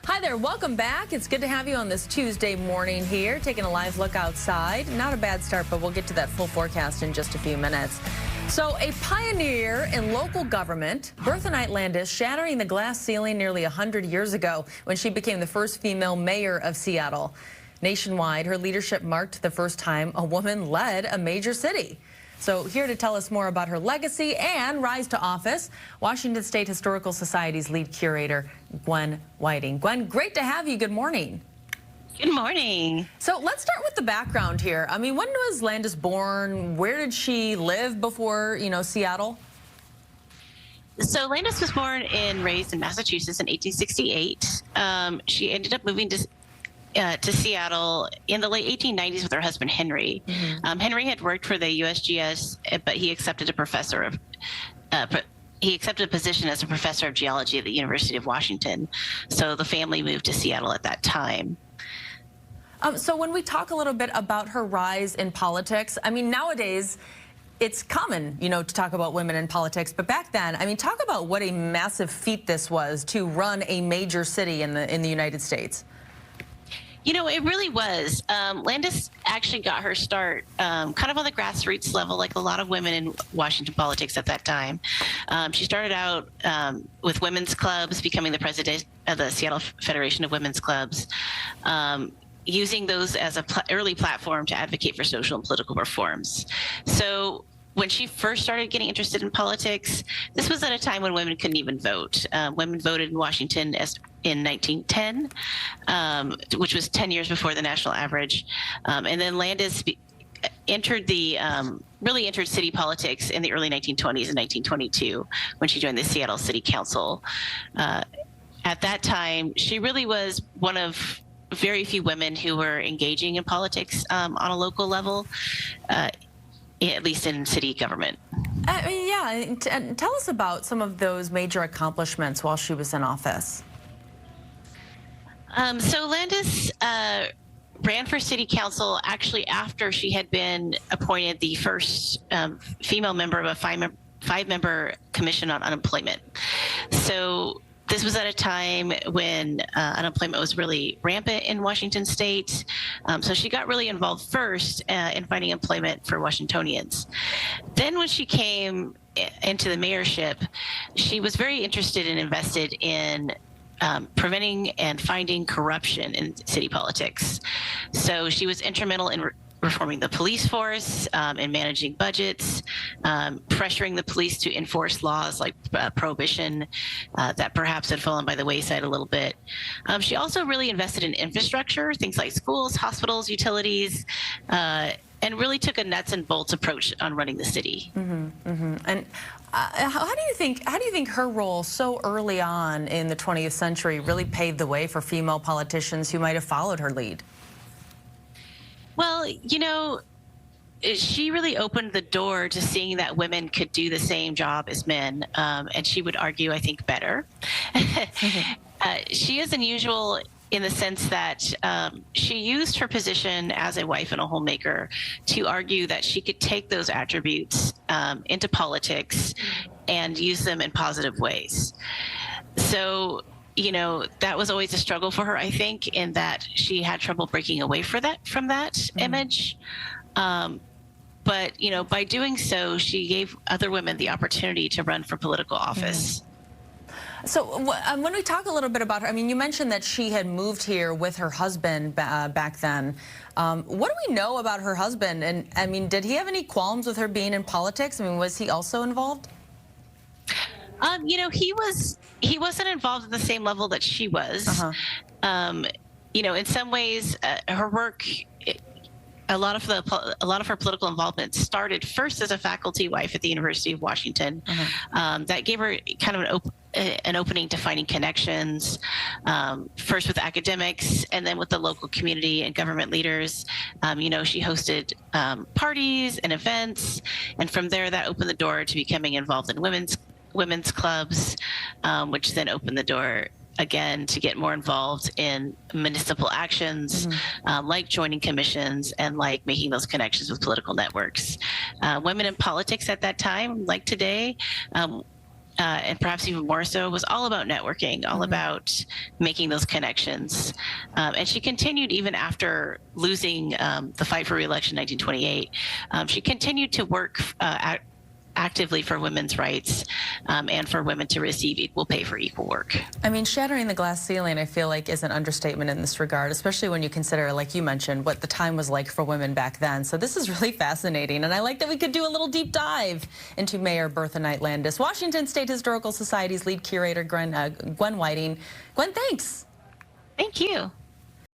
Hi there, welcome back. It's good to have you on this Tuesday morning here, taking a live look outside. Not a bad start, but we'll get to that full forecast in just a few minutes. So a pioneer in local government, Bertha Knight Landes, shattering the glass ceiling nearly 100 years ago when she became the first female mayor of Seattle. Nationwide, her leadership marked the first time a woman led a major city. So here to tell us more about her legacy and rise to office, Washington State Historical Society's lead curator, Gwen Whiting. Gwen, great to have you. Good morning. Good morning. So let's start with the background here. I mean, when was Landes born? Where did she live before, Seattle? So Landes was born and raised in Massachusetts in 1868. She ended up moving to Seattle in the late 1890s with her husband Henry. Henry had worked for the USGS, but he accepted a position as a professor of geology at the University of Washington. So the family moved to Seattle at that time. So when we talk a little bit about her rise in politics, I mean, nowadays it's common, to talk about women in politics, but back then, I mean, talk about what a massive feat this was to run a major city in the United States. It really was. Landes actually got her start kind of on the grassroots level, like a lot of women in Washington politics at that time. She started out with women's clubs, becoming the president of the Seattle Federation of Women's Clubs, using those as an early platform to advocate for social and political reforms. So when she first started getting interested in politics, this was at a time when women couldn't even vote. Women voted in Washington in 1910, which was 10 years before the national average. And then Landes really entered city politics in the early 1920s and 1922 when she joined the Seattle City Council. At that time, she really was one of very few women who were engaging in politics on a local level, at least in city government. Tell us about some of those major accomplishments while she was in office. So Landes ran for city council actually after she had been appointed the first female member of a five-member commission on unemployment. So this was at a time when unemployment was really rampant in Washington state. So she got really involved first in finding employment for Washingtonians. Then when she came into the mayorship, she was very interested and invested in preventing and finding corruption in city politics. So she was instrumental in reforming the police force, and managing budgets, pressuring the police to enforce laws like prohibition that perhaps had fallen by the wayside a little bit. She also really invested in infrastructure, things like schools, hospitals, utilities, and really took a nuts and bolts approach on running the city. And how do you think her role so early on in the 20th century really paved the way for female politicians who might have followed her lead? Well, she really opened the door to seeing that women could do the same job as men, and she would argue, I think, better. She is unusual in the sense that she used her position as a wife and a homemaker to argue that she could take those attributes into politics and use them in positive ways. So that was always a struggle for her, I think, in that she had trouble breaking away from that image. But, by doing so, she gave other women the opportunity to run for political office. So when we talk a little bit about her, I mean, you mentioned that she had moved here with her husband back then. What do we know about her husband? And, I mean, did he have any qualms with her being in politics? I mean, was he also involved? He wasn't involved at the same level that she was. In some ways, her work, a lot of her political involvement started first as a faculty wife at the University of Washington. That gave her kind of an opening to finding connections, first with academics and then with the local community and government leaders. She hosted parties and events, and from there that opened the door to becoming involved in women's clubs, which then opened the door again to get more involved in municipal actions, like joining commissions and like making those connections with political networks. Women in politics at that time, like today, and perhaps even more so, was all about networking, all about making those connections. And she continued even after losing the fight for re-election in 1928. She continued to work actively for women's rights and for women to receive equal pay for equal work. I mean, shattering the glass ceiling, I feel like, is an understatement in this regard, especially when you consider, like you mentioned, what the time was like for women back then. So this is really fascinating, and I like that we could do a little deep dive into Mayor Bertha Knight Landes. Washington State Historical Society's lead curator, Gwen Whiting. Gwen, thanks. Thank you.